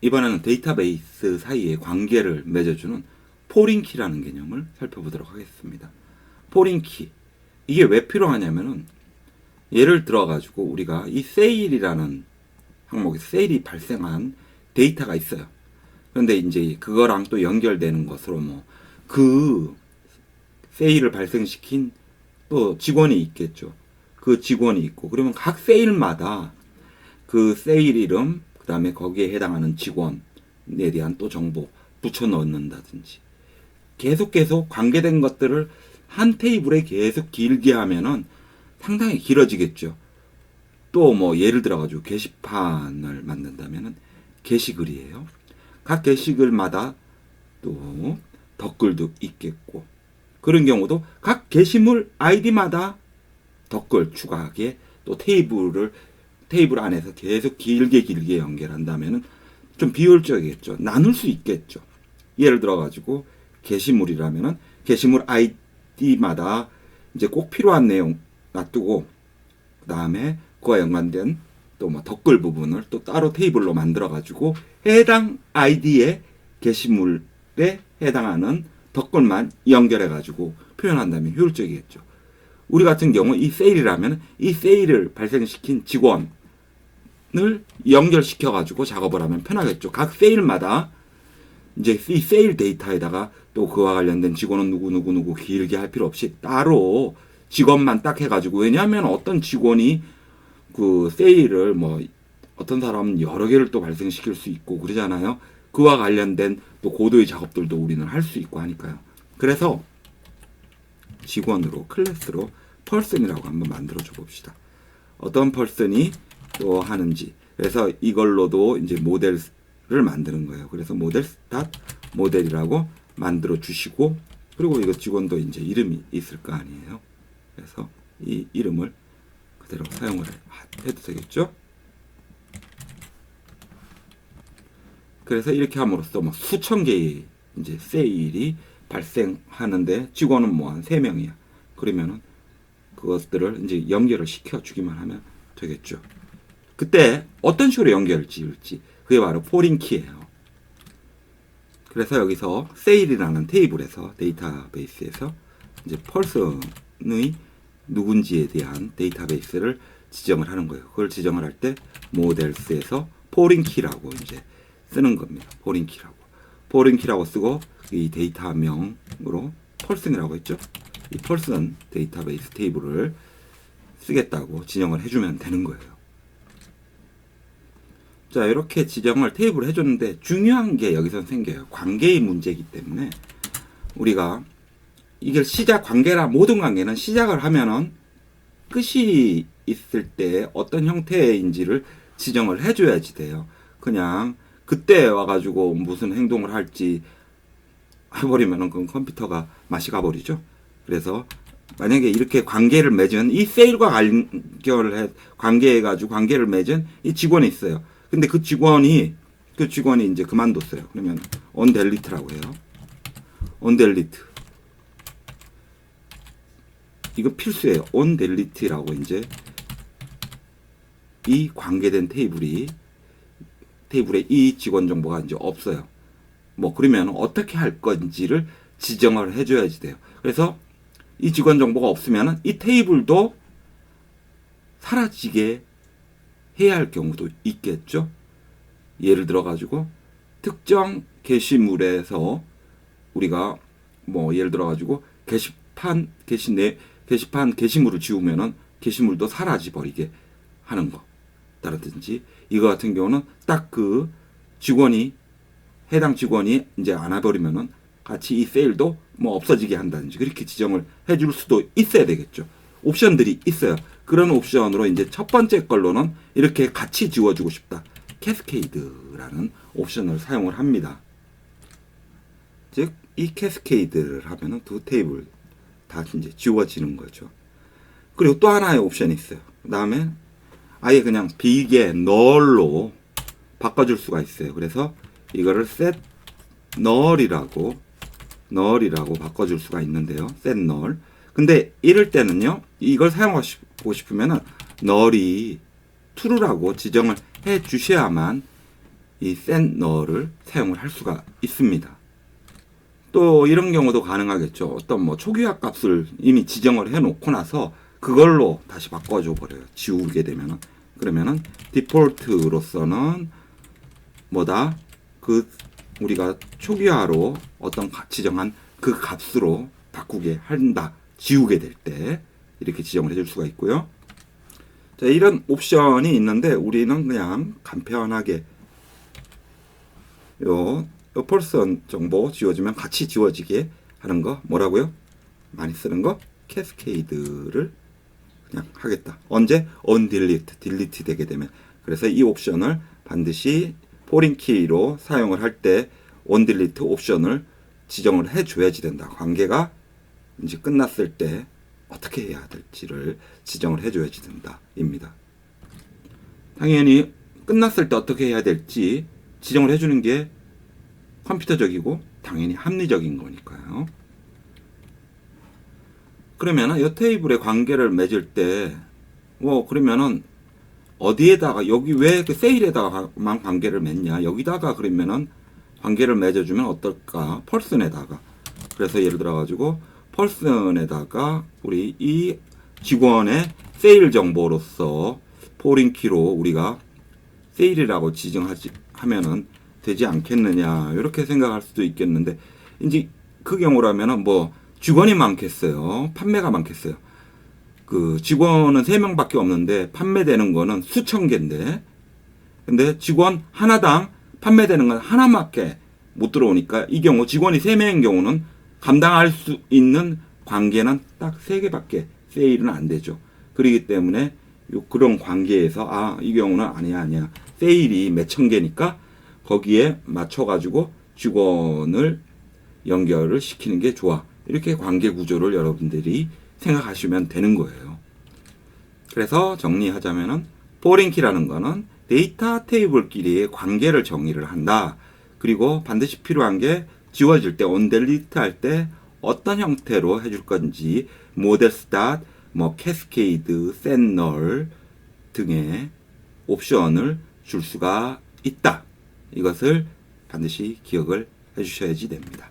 이번에는 데이터베이스 사이에 관계를 맺어주는 포린키라는 개념을 살펴보도록 하겠습니다. 포린키. 이게 왜 필요하냐면은 예를 들어 가지고 우리가 이 세일이라는 항목에 세일이 발생한 데이터가 있어요. 그런데 이제 그거랑 또 연결되는 것으로 뭐 그 세일을 발생시킨 또 직원이 있겠죠. 그 직원이 있고 그러면 각 세일마다 그 세일 이름 그다음에 거기에 해당하는 직원에 대한 또 정보 붙여 넣는다든지 계속 관계된 것들을 한 테이블에 계속 길게 하면은 상당히 길어지겠죠. 또 뭐 예를 들어 가지고 게시판을 만든다면은 게시글이에요. 각 게시글마다 또 댓글도 있겠고 그런 경우도 각 게시물 아이디마다 댓글 추가하기에 또 테이블 안에서 계속 길게 연결한다면은 좀 비효율적이겠죠. 나눌 수 있겠죠. 예를 들어 가지고 게시물이라면은 게시물 아이디마다 이제 꼭 필요한 내용 놔두고 그다음에 그와 연관된 또 뭐 댓글 부분을 또 따로 테이블로 만들어 가지고 해당 아이디의 게시물에 해당하는 댓글만 연결해 가지고 표현한다면 효율적이겠죠. 우리 같은 경우 이 세일이라면 이 세일을 발생시킨 직원을 연결시켜 가지고 작업을 하면 편하겠죠. 각 세일마다 이제 이 세일 데이터에다가 또 그와 관련된 직원은 누구 길게 할 필요 없이 따로 직원만 딱 해가지고 왜냐하면 어떤 직원이 그 세일을 뭐 어떤 사람은 여러 개를 또 발생시킬 수 있고 그러잖아요. 그와 관련된 또 고도의 작업들도 우리는 할 수 있고 하니까요. 그래서 직원으로 클래스로 펄슨이라고 한번 만들어 줘 봅시다. 어떤 펄슨이 또 하는지. 그래서 이걸로도 이제 모델을 만드는 거예요. 그래서 모델 스tat 모델이라고 만들어 주시고 그리고 이거 직원도 이제 이름이 있을 거 아니에요. 그래서 이 이름을 그대로 사용을 해도 되겠죠. 그래서 이렇게 함으로써 뭐 수천 개의 이제 세일이 발생하는데 직원은 뭐 한 3명이야. 그러면은 그것들을 이제 연결을 시켜 주기만 하면 되겠죠. 그때 어떤 식으로 연결을 지을지 그게 바로 포린키예요. 그래서 여기서 세일이라는 테이블에서 데이터베이스에서 이제 펄슨의 누군지에 대한 데이터베이스를 지정을 하는 거예요. 그걸 지정을 할 때 모델스에서 포린키라고 이제 쓰는 겁니다. 포린키라고 쓰고 이 데이터명으로 펄슨이라고 했죠. 이 펄슨 데이터베이스 테이블을 쓰겠다고 지정을 해주면 되는 거예요. 자, 이렇게 지정을 테이블을 해줬는데 중요한 게 여기서 생겨요. 관계의 문제이기 때문에 우리가 이게 관계라 모든 관계는 시작을 하면은 끝이 있을 때 어떤 형태인지를 지정을 해줘야지 돼요. 그냥 그때 와가지고 무슨 행동을 할지 해버리면은 그 컴퓨터가 맛이 가버리죠. 그래서 만약에 이렇게 관계를 맺은 이 세일과 관계해가지고 관계를 맺은 이 직원이 있어요. 근데 그 직원이 이제 그만뒀어요. 그러면 on delete라고 해요. on delete. 이거 필수예요. on delete라고 이제 이 관계된 테이블에 이 직원 정보가 이제 없어요. 뭐 그러면 어떻게 할 건지를 지정을 해줘야지 돼요. 그래서 이 직원 정보가 없으면 이 테이블도 사라지게 해야 할 경우도 있겠죠. 예를 들어 가지고 특정 게시물에서 우리가 뭐 예를 들어 가지고 게시물을 지우면은 게시물도 사라져 버리게 하는 거. 다르든지 이거 같은 경우는 딱 그 해당 직원이 이제 안 와버리면은 같이 이 세일도 뭐 없어지게 한다든지 그렇게 지정을 해줄 수도 있어야 되겠죠. 옵션들이 있어요. 그런 옵션으로 이제 첫 번째 걸로는 이렇게 같이 지워주고 싶다. 캐스케이드라는 옵션을 사용을 합니다. 즉, 이 캐스케이드를 하면은 두 테이블 다 이제 지워지는 거죠. 그리고 또 하나의 옵션이 있어요. 그 다음에 아예 그냥 비게 null로 바꿔줄 수가 있어요. 그래서 이거를 set null이라고 바꿔줄 수가 있는데요. set null. 근데 이럴 때는요, 이걸 사용하고 싶으면은 null이 true라고 지정을 해 주셔야만 이 set null을 사용을 할 수가 있습니다. 또 이런 경우도 가능하겠죠. 어떤 뭐 초기화 값을 이미 지정을 해 놓고 나서 그걸로 다시 바꿔줘 버려요. 지우게 되면은. 그러면은 디폴트로서는 뭐다? 그 우리가 초기화로 어떤 지정한 그 값으로 바꾸게 한다. 지우게 될 때 이렇게 지정을 해줄 수가 있고요. 자, 이런 옵션이 있는데 우리는 그냥 간편하게 요 펄슨 정보 지워지면 같이 지워지게 하는 거 뭐라고요? 많이 쓰는 거 캐스케이드를 그냥 하겠다. 언제? undelete, delete 되게 되면. 그래서 이 옵션을 반드시 포린 키로 사용을 할 때 undelete 옵션을 지정을 해줘야지 된다. 관계가 이제 끝났을 때 어떻게 해야 될지를 지정을 해줘야지 된다. 입니다. 당연히 끝났을 때 어떻게 해야 될지 지정을 해주는 게 컴퓨터적이고 당연히 합리적인 거니까요. 그러면은 이 테이블에 관계를 맺을 때 뭐 그러면은 어디에다가 여기 왜 그 세일에다가만 관계를 맺냐 여기다가 그러면은 관계를 맺어주면 어떨까 펄슨에다가 그래서 예를 들어 가지고 펄슨에다가 우리 이 직원의 세일 정보로서 포린키로 우리가 세일이라고 하면은 되지 않겠느냐 이렇게 생각할 수도 있겠는데 이제 그 경우라면은 뭐 직원이 많겠어요 판매가 많겠어요 그 직원은 3명밖에 없는데 판매되는 거는 수천 개인데 근데 직원 하나당 판매되는 건 하나밖에 못 들어오니까 이 경우 직원이 3명인 경우는 감당할 수 있는 관계는 딱 3개밖에 세일은 안 되죠. 그렇기 때문에 그런 관계에서 이 경우는 아니야 세일이 몇천 개니까 거기에 맞춰가지고 직원을 연결을 시키는 게 좋아. 이렇게 관계 구조를 여러분들이 생각하시면 되는 거예요. 그래서 정리하자면은 포린키라는 거는 데이터 테이블끼리의 관계를 정의를 한다. 그리고 반드시 필요한 게 지워질 때 ondelete 할 때 어떤 형태로 해줄 건지 모델 스타트, 뭐 캐스케이드, set null 등의 옵션을 줄 수가 있다. 이것을 반드시 기억을 해주셔야지 됩니다.